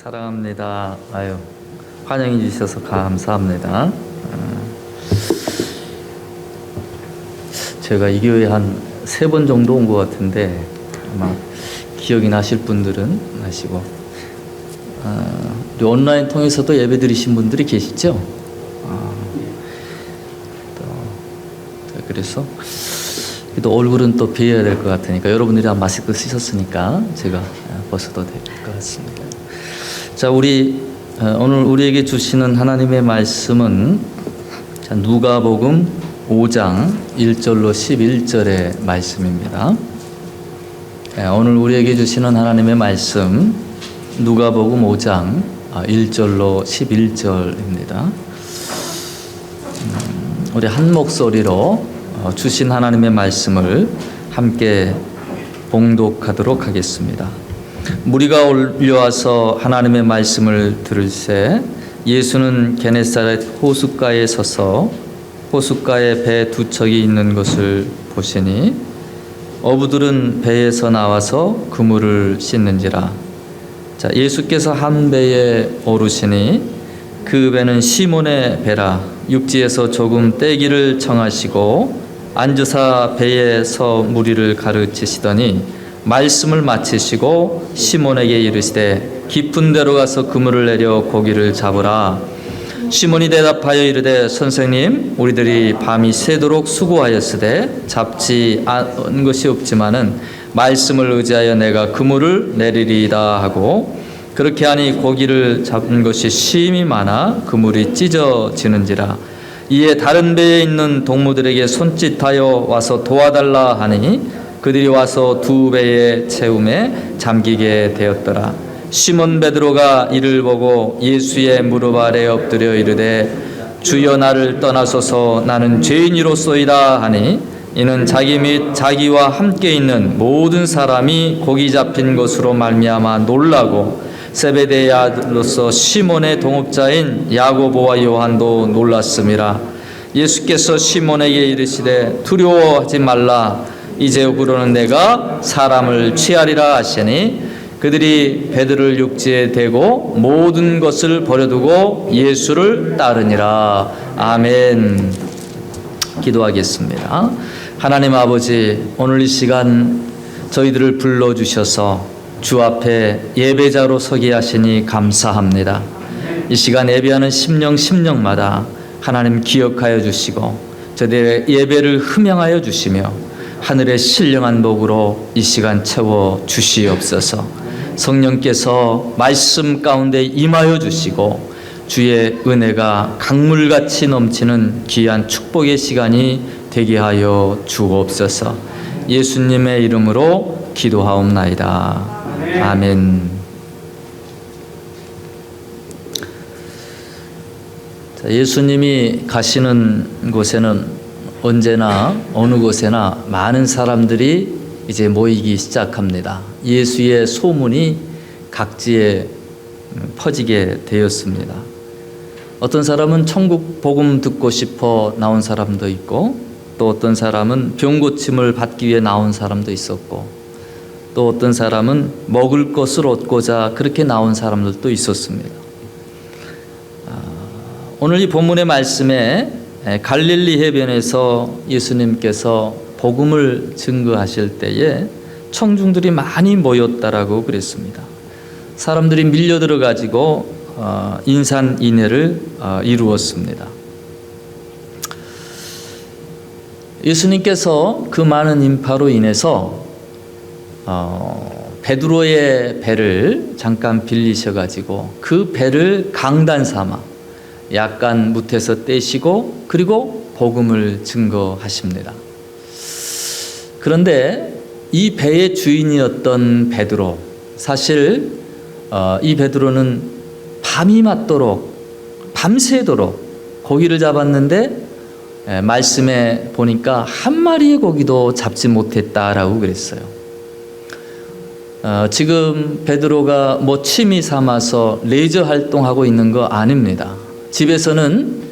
사랑합니다. 환영해 주셔서 감사합니다. 제가 이 교회 한 3번 정도 온 것 같은데 아마 기억이 나실 분들은 나시고, 우리 온라인 통해서도 예배 드리신 분들이 계시죠? 그래서 또 얼굴은 또 비해야 될 것 같으니까, 여러분들이 다 마스크 쓰셨으니까 제가 벗어도 될 것 같습니다. 자, 오늘 우리에게 주시는 하나님의 말씀은 누가복음 5장 1절로 11절의 말씀입니다. 오늘 우리에게 주시는 하나님의 말씀 누가복음 5장 1절로 11절입니다. 우리 한 목소리로 주신 하나님의 말씀을 함께 봉독하도록 하겠습니다. 무리가 올려와서 하나님의 말씀을 들을새 예수는 게네사렛 호숫가에 서서 호숫가에 배 2척이 있는 것을 보시니 어부들은 배에서 나와서 그물을 씻는지라. 자, 예수께서 한 배에 오르시니 그 배는 시몬의 배라. 육지에서 조금 떼기를 청하시고 앉으사 배에서 무리를 가르치시더니 말씀을 마치시고 시몬에게 이르시되 깊은 데로 가서 그물을 내려 고기를 잡으라. 시몬이 대답하여 이르되 선생님, 우리들이 밤이 새도록 수고하였으되 잡지 않은 것이 없지만은 말씀을 의지하여 내가 그물을 내리리이다 하고, 그렇게 하니 고기를 잡은 것이 심히 많아 그물이 찢어지는지라. 이에 다른 배에 있는 동무들에게 손짓하여 와서 도와달라 하니 그들이 와서 2배의 채움에 잠기게 되었더라. 시몬 베드로가 이를 보고 예수의 무릎 아래 엎드려 이르되 주여, 나를 떠나소서, 나는 죄인이로소이다 하니, 이는 자기 및 자기와 함께 있는 모든 사람이 고기 잡힌 것으로 말미암아 놀라고 세베대의 아들로서 시몬의 동업자인 야고보와 요한도 놀랐음이라. 예수께서 시몬에게 이르시되 두려워하지 말라. 이제후로는 내가 사람을 취하리라 하시니 그들이 배들을 육지에 대고 모든 것을 버려두고 예수를 따르니라. 아멘. 기도하겠습니다. 하나님 아버지, 오늘 이 시간 저희들을 불러주셔서 주 앞에 예배자로 서게 하시니 감사합니다. 이 시간 예배하는 심령마다 하나님 기억하여 주시고 저희들의 예배를 흠양하여 주시며 하늘의 신령한 복으로 이 시간 채워 주시옵소서. 성령께서 말씀 가운데 임하여 주시고 주의 은혜가 강물같이 넘치는 귀한 축복의 시간이 되게 하여 주옵소서. 예수님의 이름으로 기도하옵나이다. 아멘. 자, 예수님이 가시는 곳에는 언제나 어느 곳에나 많은 사람들이 이제 모이기 시작합니다. 예수의 소문이 각지에 퍼지게 되었습니다. 어떤 사람은 천국 복음 듣고 싶어 나온 사람도 있고, 또 어떤 사람은 병 고침을 받기 위해 나온 사람도 있었고, 또 어떤 사람은 먹을 것을 얻고자 그렇게 나온 사람들도 있었습니다. 오늘 이 본문의 말씀에 갈릴리 해변에서 예수님께서 복음을 증거하실 때에 청중들이 많이 모였다라고 그랬습니다. 사람들이 밀려들어 가지고 인산인해를 이루었습니다. 예수님께서 그 많은 인파로 인해서 베드로의 배를 잠깐 빌리셔 가지고 그 배를 강단 삼아 약간 무태서 떼시고 그리고 복음을 증거하십니다. 그런데 이 배의 주인이었던 베드로, 사실 이 베드로는 밤이 맞도록 밤새도록 고기를 잡았는데 말씀에 보니까 한 마리의 고기도 잡지 못했다라고 그랬어요. 지금 베드로가 뭐 취미 삼아서 레저 활동하고 있는 거 아닙니다. 집에서는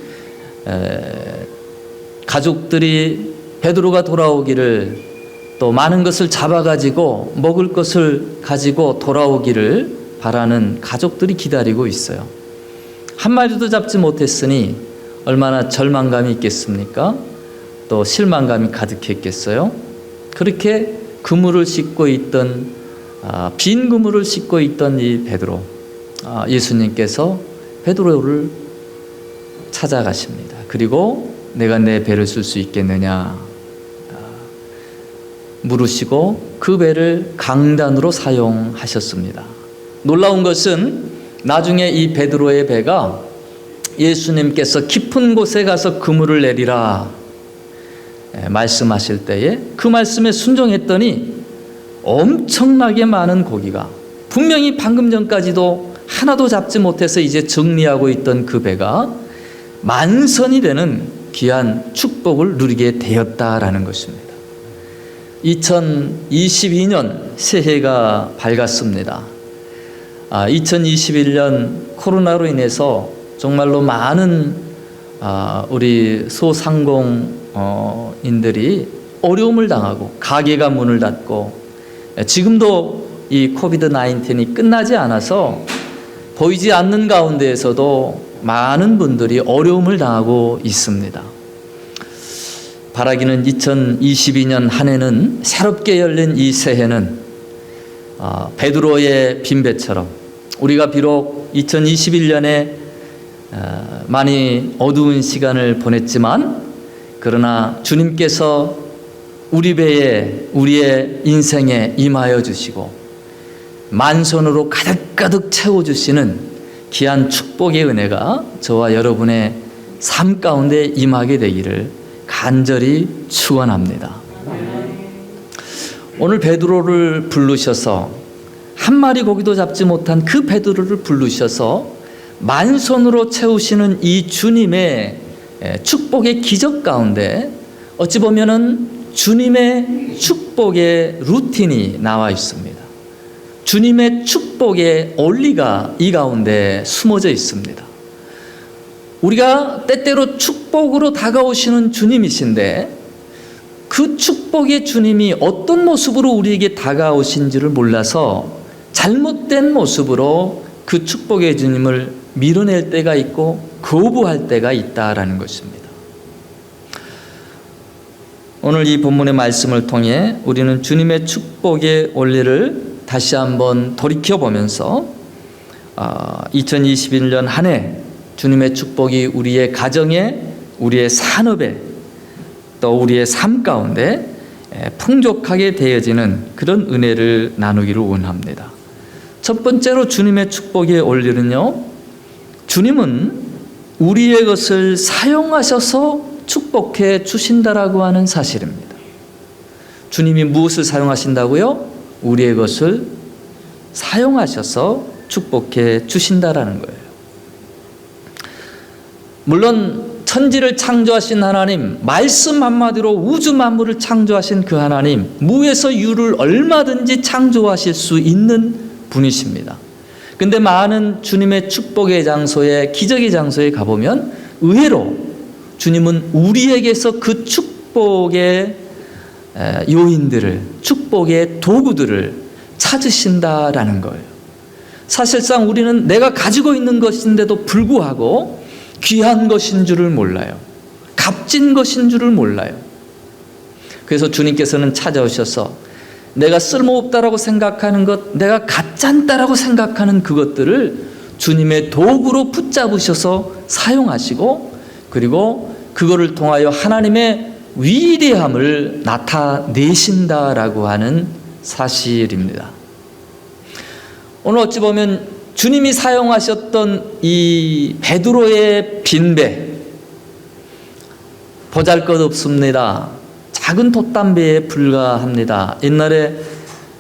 가족들이 베드로가 돌아오기를, 또 많은 것을 잡아가지고 먹을 것을 가지고 돌아오기를 바라는 가족들이 기다리고 있어요. 한 마리도 잡지 못했으니 얼마나 절망감이 있겠습니까? 또 실망감이 가득했겠어요? 그렇게 그물을 싣고 있던 빈 그물을 싣고 있던 이 베드로, 예수님께서 베드로를 찾아가십니다. 그리고 내가 내 배를 쓸 수 있겠느냐 물으시고 그 배를 강단으로 사용하셨습니다. 놀라운 것은 나중에 이 베드로의 배가 예수님께서 깊은 곳에 가서 그물을 내리라 말씀하실 때에 그 말씀에 순종했더니 엄청나게 많은 고기가, 분명히 방금 전까지도 하나도 잡지 못해서 이제 정리하고 있던 그 배가 만선이 되는 귀한 축복을 누리게 되었다라는 것입니다. 2022년 새해가 밝았습니다. 2021년 코로나로 인해서 정말로 많은 우리 소상공인들이 어려움을 당하고 가게가 문을 닫고 지금도 이 코비드 19이 끝나지 않아서 보이지 않는 가운데에서도 많은 분들이 어려움을 당하고 있습니다. 바라기는 2022년 한 해는, 새롭게 열린 이 새해는 베드로의 빈배처럼 우리가 비록 2021년에 많이 어두운 시간을 보냈지만 그러나 주님께서 우리 배에, 우리의 인생에 임하여 주시고 만선으로 가득가득 채워주시는 귀한 축복의 은혜가 저와 여러분의 삶 가운데 임하게 되기를 간절히 축원합니다. 오늘 베드로를 부르셔서 한 마리 고기도 잡지 못한 그 베드로를 부르셔서 만선으로 채우시는 이 주님의 축복의 기적 가운데 어찌 보면은 주님의 축복의 루틴이 나와 있습니다. 주님의 축복의 원리가 이 가운데 숨어져 있습니다. 우리가 때때로 축복으로 다가오시는 주님이신데 그 축복의 주님이 어떤 모습으로 우리에게 다가오신지를 몰라서 잘못된 모습으로 그 축복의 주님을 밀어낼 때가 있고 거부할 때가 있다라는 것입니다. 오늘 이 본문의 말씀을 통해 우리는 주님의 축복의 원리를 다시 한번 돌이켜보면서 2021년 한 해 주님의 축복이 우리의 가정에, 우리의 산업에, 또 우리의 삶 가운데 풍족하게 되어지는 그런 은혜를 나누기를 원합니다. 첫 번째로 주님의 축복의 원리는요, 주님은 우리의 것을 사용하셔서 축복해 주신다라고 하는 사실입니다. 주님이 무엇을 사용하신다고요? 우리의 것을 사용하셔서 축복해 주신다라는 거예요. 물론 천지를 창조하신 하나님, 말씀 한마디로 우주 만물을 창조하신 그 하나님, 무에서 유를 얼마든지 창조하실 수 있는 분이십니다. 근데 많은 주님의 축복의 장소에, 기적의 장소에 가보면 의외로 주님은 우리에게서 그 축복의 요인들을, 축복의 도구들을 찾으신다라는 거예요. 사실상 우리는 내가 가지고 있는 것인데도 불구하고 귀한 것인 줄을 몰라요. 값진 것인 줄을 몰라요. 그래서 주님께서는 찾아오셔서 내가 쓸모없다라고 생각하는 것, 내가 가짠다라고 생각하는 그것들을 주님의 도구로 붙잡으셔서 사용하시고, 그리고 그거를 통하여 하나님의 위대함을 나타내신다라고 하는 사실입니다. 오늘 어찌 보면 주님이 사용하셨던 이 베드로의 빈배, 보잘것없습니다. 작은 돛담배에 불과합니다. 옛날에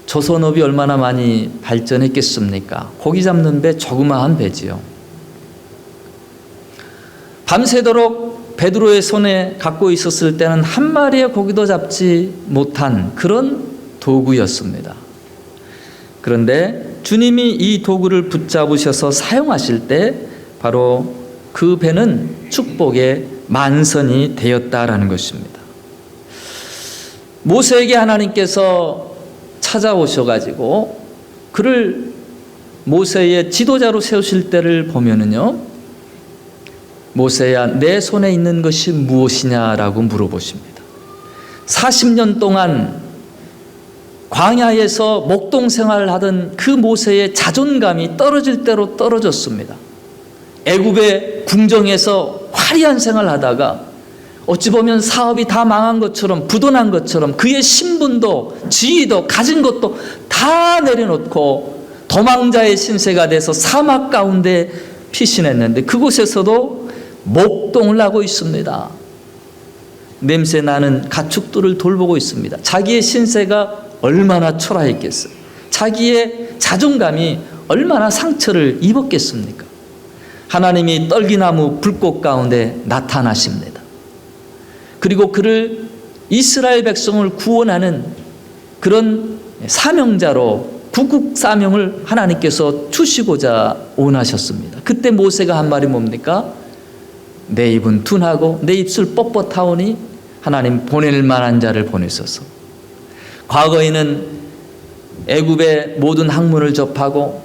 조선업이 얼마나 많이 발전했겠습니까? 고기 잡는 배, 조그마한 배지요. 밤새도록 베드로의 손에 갖고 있었을 때는 한 마리의 고기도 잡지 못한 그런 도구였습니다. 그런데 주님이 이 도구를 붙잡으셔서 사용하실 때 바로 그 배는 축복의 만선이 되었다라는 것입니다. 모세에게 하나님께서 찾아오셔가지고 그를 모세의 지도자로 세우실 때를 보면은요, 모세야 내 손에 있는 것이 무엇이냐라고 물어보십니다. 40년 동안 광야에서 목동 생활을 하던 그 모세의 자존감이 떨어질 대로 떨어졌습니다. 애굽의 궁정에서 화려한 생활을 하다가 어찌 보면 사업이 다 망한 것처럼, 부도난 것처럼 그의 신분도 지위도 가진 것도 다 내려놓고 도망자의 신세가 돼서 사막 가운데 피신했는데 그곳에서도 목동을 하고 있습니다. 냄새 나는 가축들을 돌보고 있습니다. 자기의 신세가 얼마나 초라했겠어요. 자기의 자존감이 얼마나 상처를 입었겠습니까? 하나님이 떨기나무 불꽃 가운데 나타나십니다. 그리고 그를 이스라엘 백성을 구원하는 그런 사명자로 구국 사명을 하나님께서 주시고자 원하셨습니다. 그때 모세가 한 말이 뭡니까? 내 입은 둔하고 내 입술 뻣뻣하오니 하나님 보낼 만한 자를 보내소서. 과거에는 애굽의 모든 학문을 접하고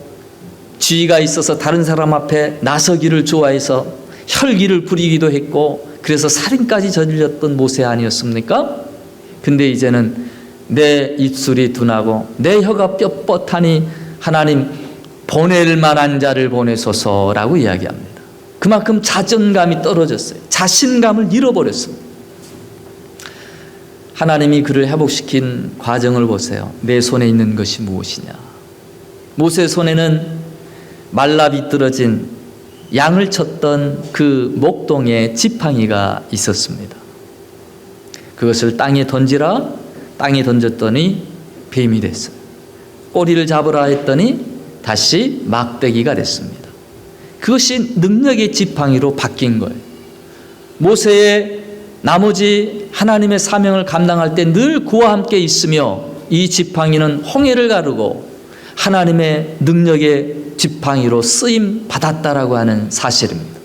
지위가 있어서 다른 사람 앞에 나서기를 좋아해서 혈기를 부리기도 했고 그래서 살인까지 저질렀던 모세 아니었습니까? 근데 이제는 내 입술이 둔하고 내 혀가 뻣뻣하니 하나님 보낼 만한 자를 보내소서라고 이야기합니다. 그만큼 자존감이 떨어졌어요. 자신감을 잃어버렸습니다. 하나님이 그를 회복시킨 과정을 보세요. 내 손에 있는 것이 무엇이냐? 모세 손에는 말라 비뚤어진 양을 쳤던 그 목동에 지팡이가 있었습니다. 그것을 땅에 던지라. 땅에 던졌더니 뱀이 됐어요. 꼬리를 잡으라 했더니 다시 막대기가 됐습니다. 그것이 능력의 지팡이로 바뀐 거예요. 모세의 나머지 하나님의 사명을 감당할 때 늘 그와 함께 있으며 이 지팡이는 홍해를 가르고 하나님의 능력의 지팡이로 쓰임 받았다라고 하는 사실입니다.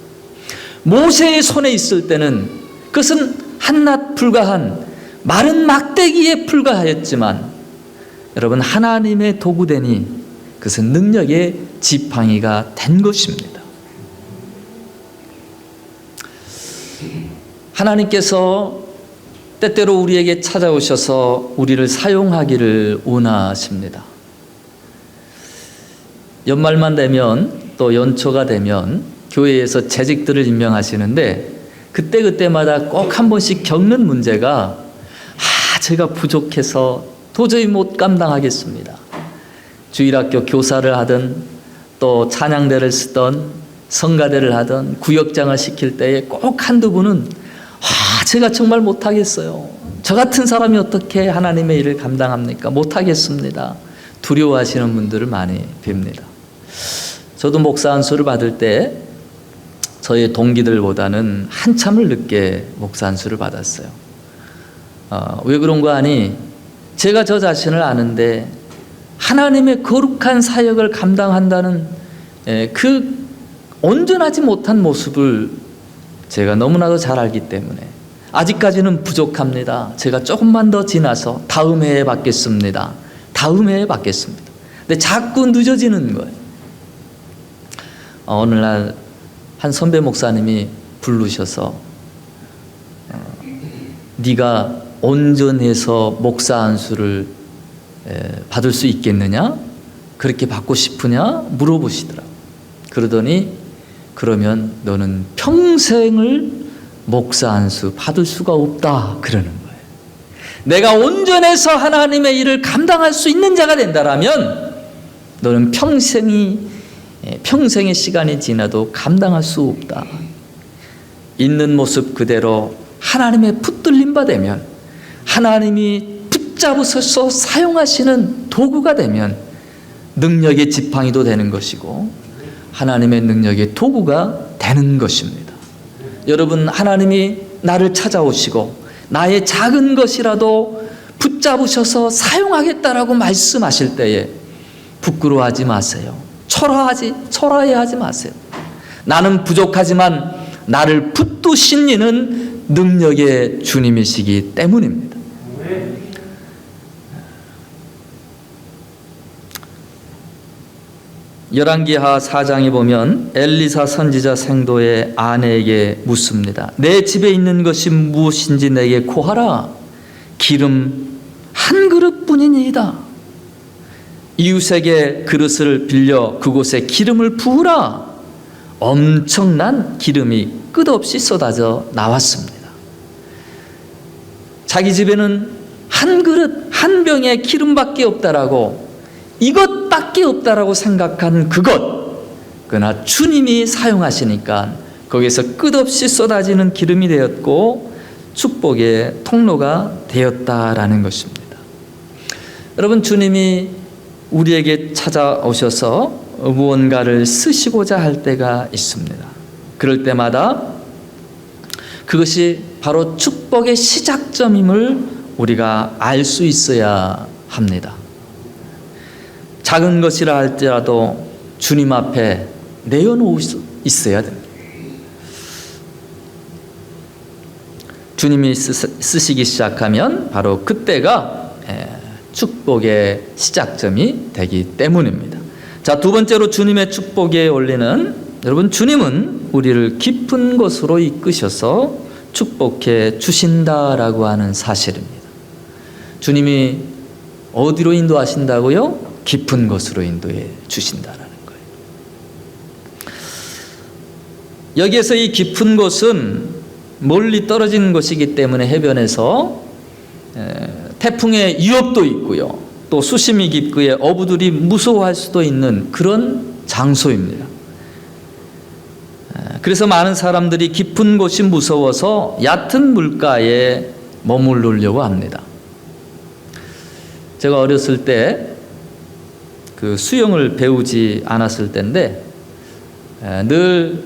모세의 손에 있을 때는 그것은 한낱 불과한 마른 막대기에 불과하였지만 여러분 하나님의 도구되니 그것은 능력의 지팡이가 된 것입니다. 하나님께서 때때로 우리에게 찾아오셔서 우리를 사용하기를 원하십니다. 연말만 되면 또 연초가 되면 교회에서 재직들을 임명하시는데 그때마다 꼭 한 번씩 겪는 문제가 제가 부족해서 도저히 못 감당하겠습니다. 주일학교 교사를 하든 또 찬양대를 쓰던 성가대를 하든 구역장을 시킬 때에 꼭 한두 분은 제가 정말 못하겠어요. 저 같은 사람이 어떻게 하나님의 일을 감당합니까? 못하겠습니다. 두려워하시는 분들을 많이 뵙니다. 저도 목사 안수를 받을 때 저의 동기들보다는 한참을 늦게 목사 안수를 받았어요. 왜 그런가 하니 제가 저 자신을 아는데 하나님의 거룩한 사역을 감당한다는 그 온전하지 못한 모습을 제가 너무나도 잘 알기 때문에 아직까지는 부족합니다. 제가 조금만 더 지나서 다음 해에 받겠습니다. 다음 해에 받겠습니다. 근데 자꾸 늦어지는 거예요. 어느 날 한 선배 목사님이 부르셔서 네가 온전해서 목사 안수를 받을 수 있겠느냐? 그렇게 받고 싶으냐? 물어보시더라고요. 그러더니 그러면 너는 평생을 목사 안수 받을 수가 없다 그러는 거예요. 내가 온전해서 하나님의 일을 감당할 수 있는 자가 된다라면 너는 평생의 시간이 지나도 감당할 수 없다. 있는 모습 그대로 하나님의 붙들림 받으면 하나님이 붙잡으셔서 사용하시는 도구가 되면 능력의 지팡이도 되는 것이고 하나님의 능력의 도구가 되는 것입니다. 여러분 하나님이 나를 찾아오시고 나의 작은 것이라도 붙잡으셔서 사용하겠다라고 말씀하실 때에 부끄러워하지 마세요. 초라해하지 마세요. 나는 부족하지만 나를 붙드신 이는 능력의 주님이시기 때문입니다. 열왕기하 4장에 보면 엘리사 선지자 생도의 아내에게 묻습니다. 내 집에 있는 것이 무엇인지 내게 고하라. 기름 한 그릇뿐이니이다. 이웃에게 그릇을 빌려 그곳에 기름을 부으라. 엄청난 기름이 끝없이 쏟아져 나왔습니다. 자기 집에는 한 그릇 한 병에 기름밖에 없다라고, 이것밖에 없다라고 생각한 그것, 그러나 주님이 사용하시니까 거기서 끝없이 쏟아지는 기름이 되었고 축복의 통로가 되었다라는 것입니다. 여러분, 주님이 우리에게 찾아오셔서 무언가를 쓰시고자 할 때가 있습니다. 그럴 때마다 그것이 바로 축복의 시작점임을 우리가 알 수 있어야 합니다. 작은 것이라 할지라도 주님 앞에 내어놓을 수 있어야 됩니다. 주님이 쓰시기 시작하면 바로 그때가 축복의 시작점이 되기 때문입니다. 자, 두 번째로 주님의 축복의 원리는, 여러분, 주님은 우리를 깊은 곳으로 이끄셔서 축복해 주신다라고 하는 사실입니다. 주님이 어디로 인도하신다고요? 깊은 곳으로 인도해 주신다라는 거예요. 여기에서 이 깊은 곳은 멀리 떨어진 곳이기 때문에 해변에서 태풍의 위협도 있고요, 또 수심이 깊고에 어부들이 무서워할 수도 있는 그런 장소입니다. 그래서 많은 사람들이 깊은 곳이 무서워서 얕은 물가에 머무르려고 합니다. 제가 어렸을 때 그 수영을 배우지 않았을 때인데 늘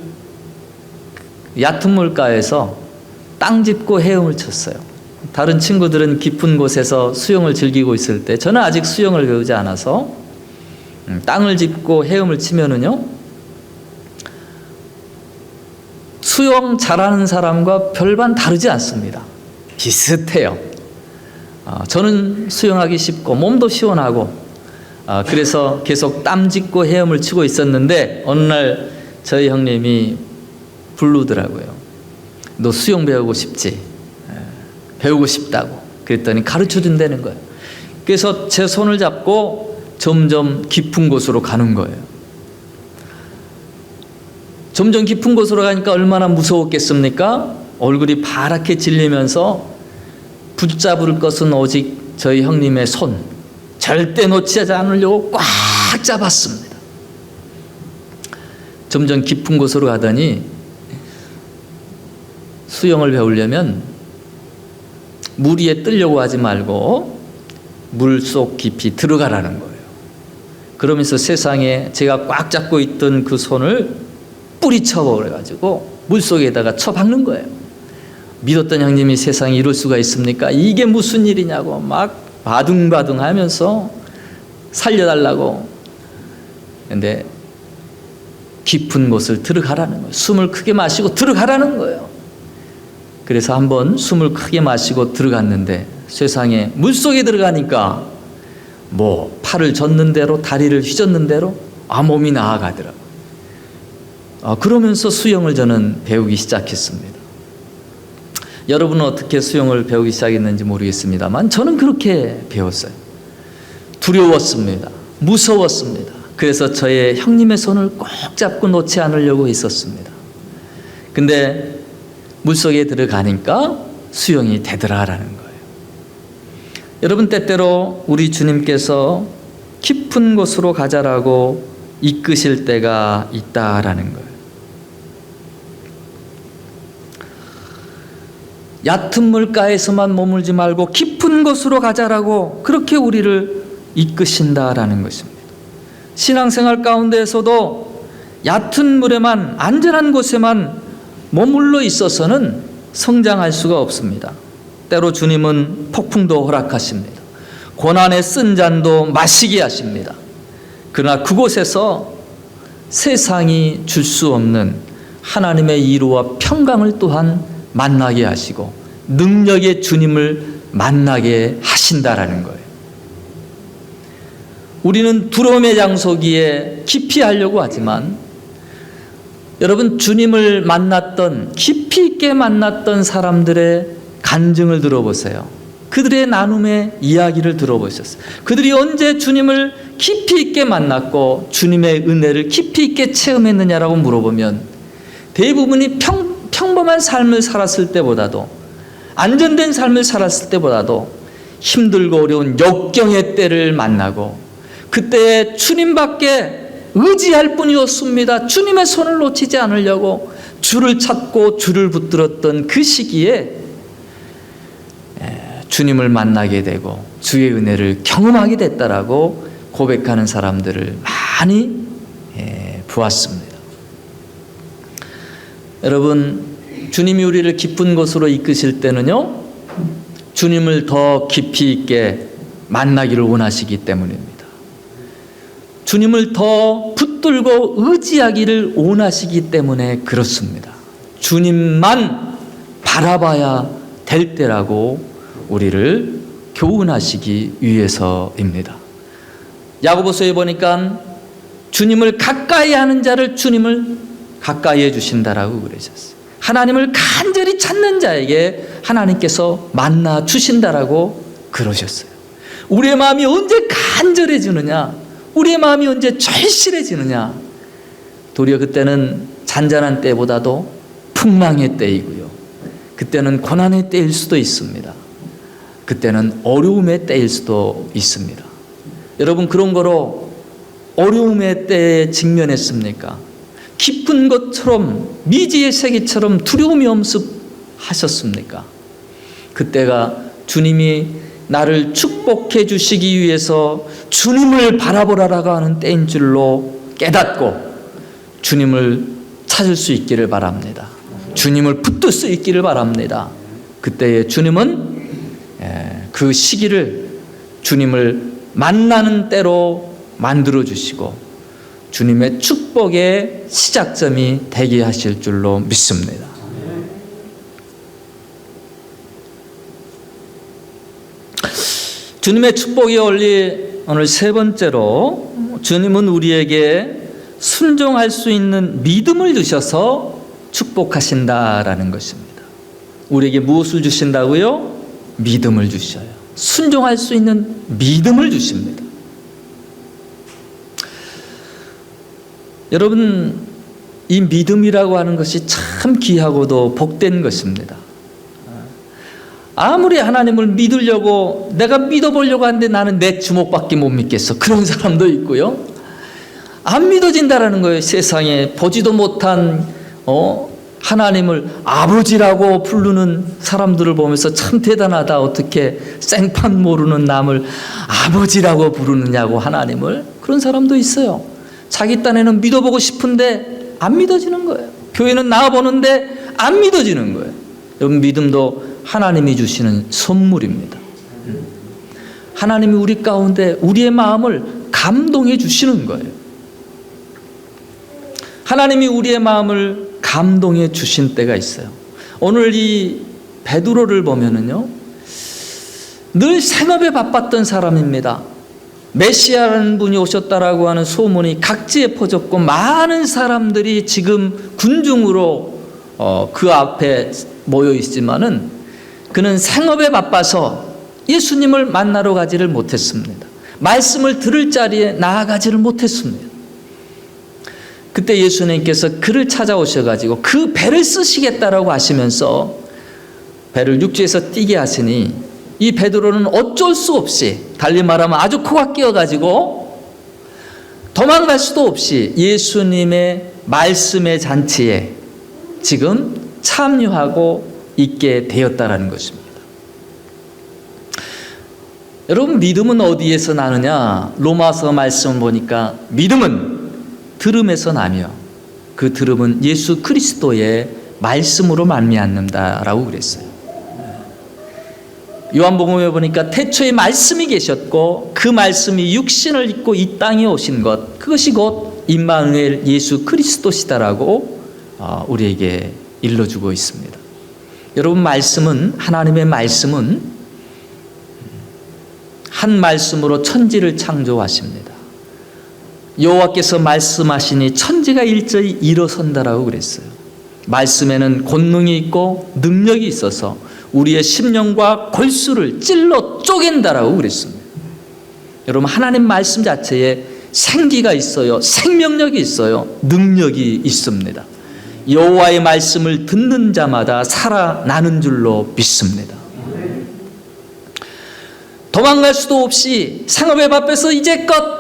얕은 물가에서 땅 짚고 헤엄을 쳤어요. 다른 친구들은 깊은 곳에서 수영을 즐기고 있을 때 저는 아직 수영을 배우지 않아서 땅을 짚고 헤엄을 치면은요, 수영 잘하는 사람과 별반 다르지 않습니다. 비슷해요. 저는 수영하기 쉽고 몸도 시원하고, 그래서 계속 땀 짚고 헤엄을 치고 있었는데 어느 날 저희 형님이 부르더라고요. 너 수영 배우고 싶지? 배우고 싶다고. 그랬더니 가르쳐 준다는 거예요. 그래서 제 손을 잡고 점점 깊은 곳으로 가는 거예요. 점점 깊은 곳으로 가니까 얼마나 무서웠겠습니까? 얼굴이 파랗게 질리면서 붙잡을 것은 오직 저희 형님의 손, 절대 놓치지 않으려고 꽉 잡았습니다. 점점 깊은 곳으로 가더니 수영을 배우려면 물 위에 뜨려고 하지 말고 물속 깊이 들어가라는 거예요. 그러면서 세상에 제가 꽉 잡고 있던 그 손을 뿌리쳐버려가지고 물속에다가 쳐박는 거예요. 믿었던 형님이 세상에 이럴 수가 있습니까? 이게 무슨 일이냐고 막 바둥바둥 하면서 살려달라고. 근데 깊은 곳을 들어가라는 거예요. 숨을 크게 마시고 들어가라는 거예요. 그래서 한번 숨을 크게 마시고 들어갔는데 세상에 물속에 들어가니까 뭐 팔을 젓는 대로 다리를 휘젓는 대로 몸이 나아가더라고요. 그러면서 수영을 저는 배우기 시작했습니다. 여러분은 어떻게 수영을 배우기 시작했는지 모르겠습니다만 저는 그렇게 배웠어요. 두려웠습니다. 무서웠습니다. 그래서 저의 형님의 손을 꼭 잡고 놓지 않으려고 했었습니다. 근데 물속에 들어가니까 수영이 되더라라는 거예요. 여러분, 때때로 우리 주님께서 깊은 곳으로 가자라고 이끄실 때가 있다라는 거예요. 얕은 물가에서만 머물지 말고 깊은 곳으로 가자라고 그렇게 우리를 이끄신다라는 것입니다. 신앙생활 가운데에서도 얕은 물에만, 안전한 곳에만 머물러 있어서는 성장할 수가 없습니다. 때로 주님은 폭풍도 허락하십니다. 고난의 쓴 잔도 마시게 하십니다. 그러나 그곳에서 세상이 줄 수 없는 하나님의 위로와 평강을 또한 만나게 하시고 능력의 주님을 만나게 하신다라는 거예요. 우리는 두려움의 장소기에 깊이 하려고 하지만 여러분, 주님을 만났던, 깊이 있게 만났던 사람들의 간증을 들어보세요. 그들의 나눔의 이야기를 들어보셨어요. 그들이 언제 주님을 깊이 있게 만났고 주님의 은혜를 깊이 있게 체험했느냐라고 물어보면 대부분이 평범한 삶을 살았을 때보다도, 안전된 삶을 살았을 때보다도 힘들고 어려운 역경의 때를 만나고 그때에 주님밖에 의지할 뿐이었습니다. 주님의 손을 놓치지 않으려고 주를 찾고 주를 붙들었던 그 시기에 주님을 만나게 되고 주의 은혜를 경험하게 됐다라고 고백하는 사람들을 많이 보았습니다. 여러분, 주님이 우리를 깊은 곳으로 이끄실 때는요, 주님을 더 깊이 있게 만나기를 원하시기 때문입니다. 주님을 더 붙들고 의지하기를 원하시기 때문에 그렇습니다. 주님만 바라봐야 될 때라고 우리를 교훈하시기 위해서입니다. 야고보서에 보니까 주님을 가까이 하는 자를 주님을 가까이 해 주신다라고 그러셨어요. 하나님을 간절히 찾는 자에게 하나님께서 만나 주신다라고 그러셨어요. 우리의 마음이 언제 간절해지느냐, 우리의 마음이 언제 절실해지느냐, 도리어 그때는 잔잔한 때보다도 풍랑의 때이고요, 그때는 고난의 때일 수도 있습니다. 그때는 어려움의 때일 수도 있습니다. 여러분, 그런 거로 어려움의 때에 직면했습니까? 깊은 것처럼, 미지의 세계처럼 두려움이 엄습하셨습니까? 그때가 주님이 나를 축복해 주시기 위해서 주님을 바라보라라고 하는 때인 줄로 깨닫고 주님을 찾을 수 있기를 바랍니다. 주님을 붙들 수 있기를 바랍니다. 그때에 주님은 그 시기를 주님을 만나는 때로 만들어 주시고 주님의 축복의 시작점이 되게 하실 줄로 믿습니다. 주님의 축복이 오늘 세 번째로, 주님은 우리에게 순종할 수 있는 믿음을 주셔서 축복하신다라는 것입니다. 우리에게 무엇을 주신다고요? 믿음을 주셔요. 순종할 수 있는 믿음을 주십니다. 여러분, 이 믿음이라고 하는 것이 참 귀하고도 복된 것입니다. 아무리 하나님을 믿으려고 내가 믿어보려고 하는데 나는 내 주먹밖에 못 믿겠어, 그런 사람도 있고요, 안 믿어진다라는 거예요. 세상에 보지도 못한 하나님을 아버지라고 부르는 사람들을 보면서 참 대단하다, 어떻게 생판 모르는 남을 아버지라고 부르느냐고 하나님을. 그런 사람도 있어요. 자기 딴에는 믿어보고 싶은데 안 믿어지는 거예요. 교회는 나와보는데 안 믿어지는 거예요. 여러분, 믿음도 하나님이 주시는 선물입니다. 하나님이 우리 가운데 우리의 마음을 감동해 주시는 거예요. 하나님이 우리의 마음을 감동해 주신 때가 있어요. 오늘 이 베드로를 보면은요, 늘 생업에 바빴던 사람입니다. 메시아라는 분이 오셨다라고 하는 소문이 각지에 퍼졌고 많은 사람들이 지금 군중으로 그 앞에 모여 있지만은 그는 생업에 바빠서 예수님을 만나러 가지를 못했습니다. 말씀을 들을 자리에 나아가지를 못했습니다. 그때 예수님께서 그를 찾아오셔가지고 그 배를 쓰시겠다라고 하시면서 배를 육지에서 뛰게 하시니 이 베드로는 어쩔 수 없이, 달리 말하면 아주 코가 끼어가지고 도망갈 수도 없이 예수님의 말씀의 잔치에 지금 참여하고 있게 되었다라는 것입니다. 여러분, 믿음은 어디에서 나느냐? 로마서 말씀 보니까 믿음은 들음에서 나며 그 들음은 예수 그리스도의 말씀으로 말미암는다라고 그랬어요. 요한복음에 보니까 태초에 말씀이 계셨고 그 말씀이 육신을 입고 이 땅에 오신 것, 그것이 곧 임마누엘 예수 그리스도시다라고 우리에게 일러주고 있습니다. 여러분, 말씀은, 하나님의 말씀은 한 말씀으로 천지를 창조하십니다. 여호와께서 말씀하시니 천지가 일제히 일어선다라고 그랬어요. 말씀에는 권능이 있고 능력이 있어서 우리의 심령과 골수를 찔러 쪼갠다라고 그랬습니다. 여러분, 하나님 말씀 자체에 생기가 있어요. 생명력이 있어요. 능력이 있습니다. 여호와의 말씀을 듣는 자마다 살아나는 줄로 믿습니다. 도망갈 수도 없이 상업의 밭에서 이제껏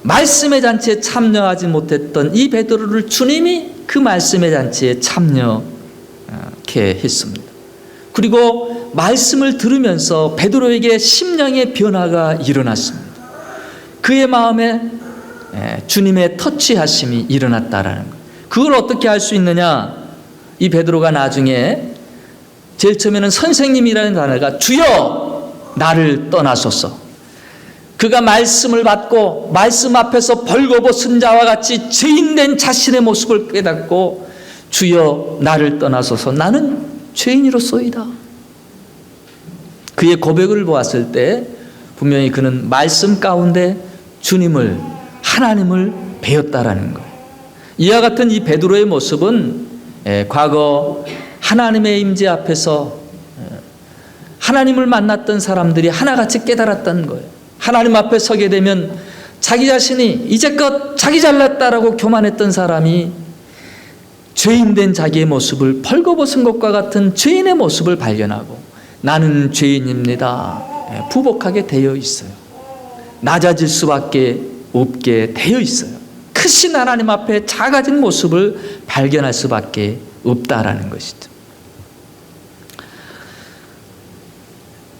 말씀의 잔치에 참여하지 못했던 이 베드로를 주님이 그 말씀의 잔치에 참여케 했습니다. 그리고 말씀을 들으면서 베드로에게 심령의 변화가 일어났습니다. 그의 마음에 주님의 터치하심이 일어났다라는 것. 그걸 어떻게 할 수 있느냐? 이 베드로가 나중에 제일 처음에는 선생님이라는 단어가 주여 나를 떠나소서. 그가 말씀을 받고 말씀 앞에서 벌거벗은 자와 같이 죄인된 자신의 모습을 깨닫고 주여 나를 떠나소서, 나는 죄인이로소이다. 그의 고백을 보았을 때 분명히 그는 말씀 가운데 주님을, 하나님을 배웠다라는 거예요. 이와 같은 이 베드로의 모습은 과거 하나님의 임재 앞에서 하나님을 만났던 사람들이 하나같이 깨달았던 거예요. 하나님 앞에 서게 되면 자기 자신이 이제껏 자기 잘났다라고 교만했던 사람이 죄인된 자기의 모습을, 벌거벗은 것과 같은 죄인의 모습을 발견하고 나는 죄인입니다, 부복하게 되어 있어요. 낮아질 수밖에 없게 되어 있어요. 크신 하나님 앞에 작아진 모습을 발견할 수밖에 없다라는 것이죠.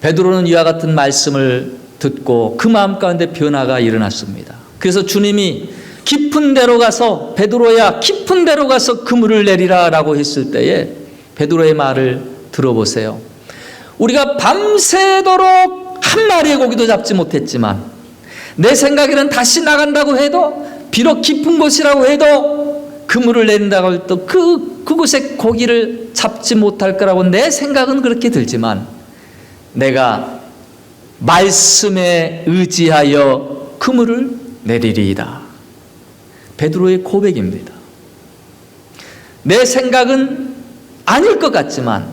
베드로는 이와 같은 말씀을 듣고 그 마음 가운데 변화가 일어났습니다. 그래서 주님이 깊은 데로 가서, 베드로야 깊은 데로 가서 그물을 내리라 라고 했을 때에 베드로의 말을 들어보세요. 우리가 밤새도록 한 마리의 고기도 잡지 못했지만, 내 생각에는 다시 나간다고 해도, 비록 깊은 곳이라고 해도 그물을 내린다고 해도 그곳에 고기를 잡지 못할 거라고 내 생각은 그렇게 들지만, 내가 말씀에 의지하여 그물을 내리리이다. 베드로의 고백입니다. 내 생각은 아닐 것 같지만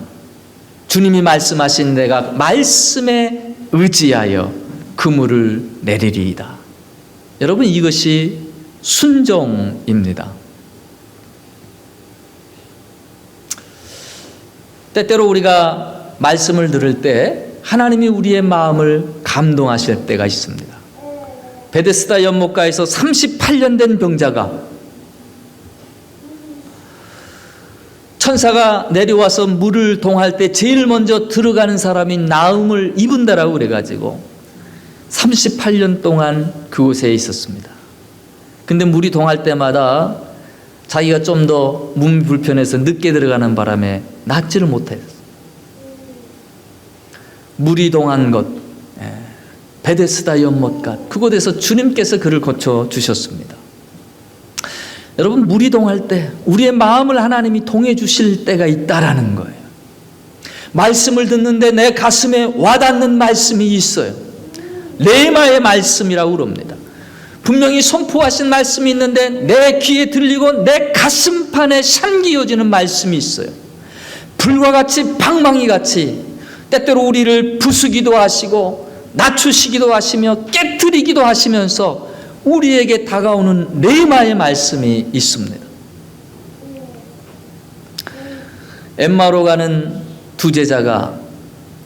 주님이 말씀하신 내가 말씀에 의지하여 그물을 내리리이다. 여러분, 이것이 순종입니다. 때때로 우리가 말씀을 들을 때 하나님이 우리의 마음을 감동하실 때가 있습니다. 베데스다 연못가에서 38년 된 병자가 천사가 내려와서 물을 동할 때 제일 먼저 들어가는 사람이 나음을 입은다라고 그래가지고 38년 동안 그곳에 있었습니다. 근데 물이 동할 때마다 자기가 좀 더 몸이 불편해서 늦게 들어가는 바람에 낫지를 못했어요. 물이 동한 곳, 베데스다 연못가, 그곳에서 주님께서 그를 고쳐주셨습니다. 여러분, 물이 동할 때 우리의 마음을 하나님이 동해 주실 때가 있다라는 거예요. 말씀을 듣는데 내 가슴에 와닿는 말씀이 있어요. 레마의 말씀이라고 그럽니다. 분명히 선포하신 말씀이 있는데 내 귀에 들리고 내 가슴판에 삼기어지는 말씀이 있어요. 불과 같이 방망이 같이 때때로 우리를 부수기도 하시고 낮추시기도 하시며 깨트리기도 하시면서 우리에게 다가오는 레마의 말씀이 있습니다. 엠마오로 가는 두 제자가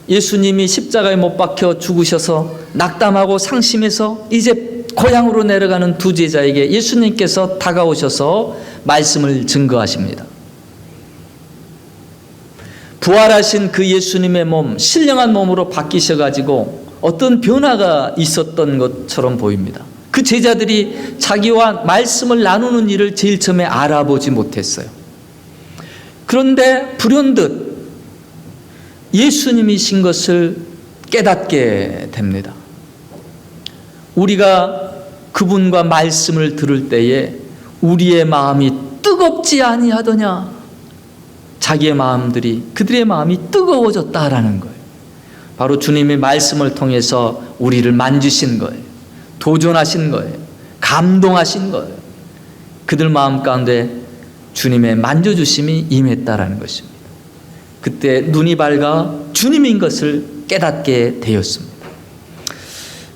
예수님이 십자가에 못 박혀 죽으셔서 낙담하고 상심해서 이제 고향으로 내려가는 두 제자에게 예수님께서 다가오셔서 말씀을 증거하십니다. 부활하신 그 예수님의 몸, 신령한 몸으로 바뀌셔가지고 어떤 변화가 있었던 것처럼 보입니다. 그 제자들이 자기와 말씀을 나누는 일을 제일 처음에 알아보지 못했어요. 그런데 불현듯 예수님이신 것을 깨닫게 됩니다. 우리가 그분과 말씀을 들을 때에 우리의 마음이 뜨겁지 아니하더냐? 자기의 마음들이, 그들의 마음이 뜨거워졌다라는 거예요. 바로 주님의 말씀을 통해서 우리를 만지신 거예요. 도전하신 거예요. 감동하신 거예요. 그들 마음 가운데 주님의 만져주심이 임했다라는 것입니다. 그때 눈이 밝아 주님인 것을 깨닫게 되었습니다.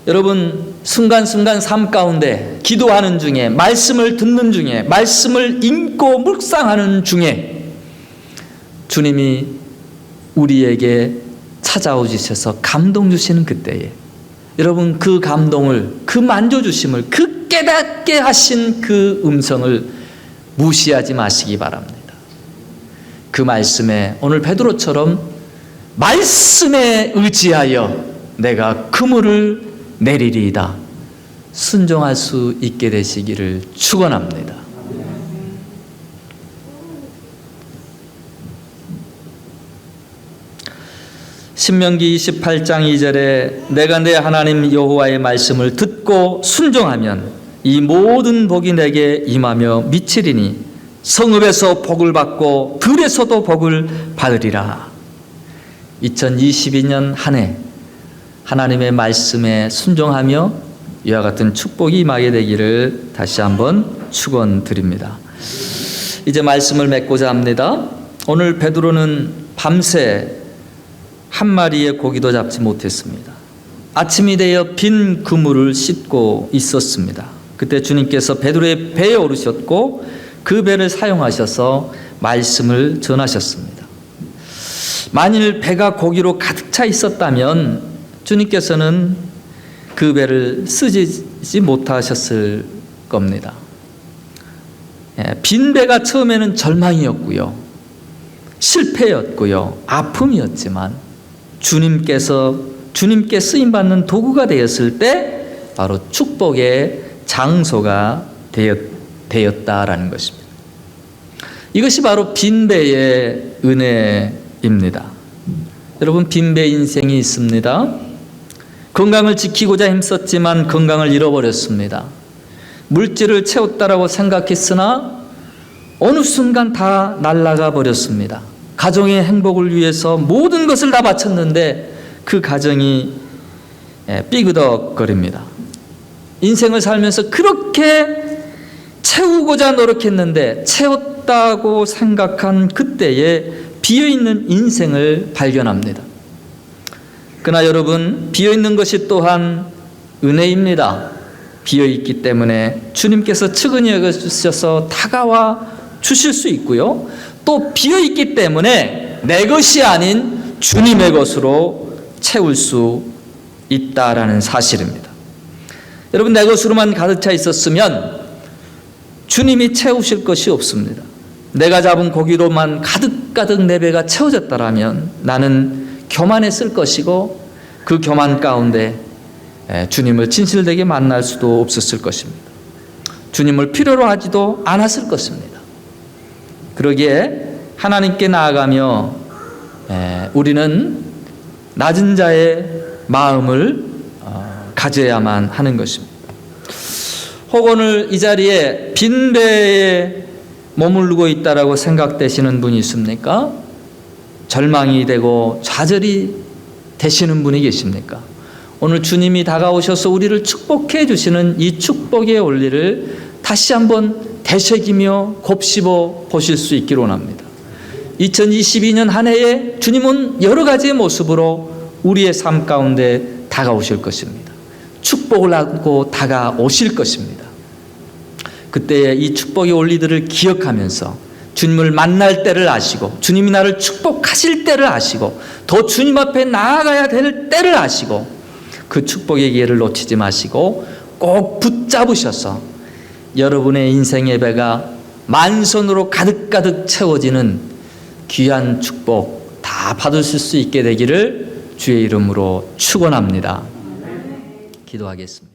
여러분, 순간순간 삶 가운데 기도하는 중에, 말씀을 듣는 중에, 말씀을 읽고 묵상하는 중에 주님이 우리에게 찾아오셔서 감동 주시는 그때에 여러분, 그 감동을, 그 만져주심을, 그 깨닫게 하신 그 음성을 무시하지 마시기 바랍니다. 그 말씀에, 오늘 베드로처럼 말씀에 의지하여 내가 그물을 내리리이다, 순종할 수 있게 되시기를 축원합니다. 신명기 28장 2절에 내가 내 하나님 여호와의 말씀을 듣고 순종하면 이 모든 복이 내게 임하며 미치리니 성읍에서 복을 받고 들에서도 복을 받으리라. 2022년 한 해 하나님의 말씀에 순종하며 이와 같은 축복이 임하게 되기를 다시 한번 축원드립니다. 이제 말씀을 맺고자 합니다. 오늘 베드로는 밤새 한 마리의 고기도 잡지 못했습니다. 아침이 되어 빈 그물을 씻고 있었습니다. 그때 주님께서 베드로의 배에 오르셨고 그 배를 사용하셔서 말씀을 전하셨습니다. 만일 배가 고기로 가득 차 있었다면 주님께서는 그 배를 쓰지 못하셨을 겁니다. 빈 배가 처음에는 절망이었고요, 실패였고요, 아픔이었지만 주님께 쓰임받는 도구가 되었을 때 바로 축복의 장소가 되었다라는 것입니다. 이것이 바로 빈배의 은혜입니다. 여러분, 빈배 인생이 있습니다. 건강을 지키고자 힘썼지만 건강을 잃어버렸습니다. 물질을 채웠다라고 생각했으나 어느 순간 다 날아가 버렸습니다. 가정의 행복을 위해서 모든 것을 다 바쳤는데 그 가정이 삐그덕거립니다. 인생을 살면서 그렇게 채우고자 노력했는데 채웠다고 생각한 그때에 비어있는 인생을 발견합니다. 그러나 여러분, 비어있는 것이 또한 은혜입니다. 비어있기 때문에 주님께서 측은히 여겨주셔서 다가와 주실 수 있고요, 또 비어있기 때문에 내 것이 아닌 주님의 것으로 채울 수 있다라는 사실입니다. 여러분, 내 것으로만 가득 차 있었으면 주님이 채우실 것이 없습니다. 내가 잡은 고기로만 가득가득 내 배가 채워졌다라면 나는 교만했을 것이고 그 교만 가운데 주님을 진실되게 만날 수도 없었을 것입니다. 주님을 필요로 하지도 않았을 것입니다. 그러기에 하나님께 나아가며 우리는 낮은 자의 마음을 가져야만 하는 것입니다. 혹 오늘 이 자리에 빈 배에 머무르고 있다라고 생각되시는 분이 있습니까? 절망이 되고 좌절이 되시는 분이 계십니까? 오늘 주님이 다가오셔서 우리를 축복해 주시는 이 축복의 원리를 다시 한번 되새기며 곱씹어 보실 수 있기를 원합니다. 2022년 한 해에 주님은 여러 가지의 모습으로 우리의 삶 가운데 다가오실 것입니다. 축복을 하고 다가오실 것입니다. 그때 이 축복의 원리들을 기억하면서 주님을 만날 때를 아시고 주님이 나를 축복하실 때를 아시고 더 주님 앞에 나아가야 될 때를 아시고 그 축복의 기회를 놓치지 마시고 꼭 붙잡으셔서 여러분의 인생의 배가 만선으로 가득가득 채워지는 귀한 축복 다 받으실 수 있게 되기를 주의 이름으로 축원합니다. 기도하겠습니다.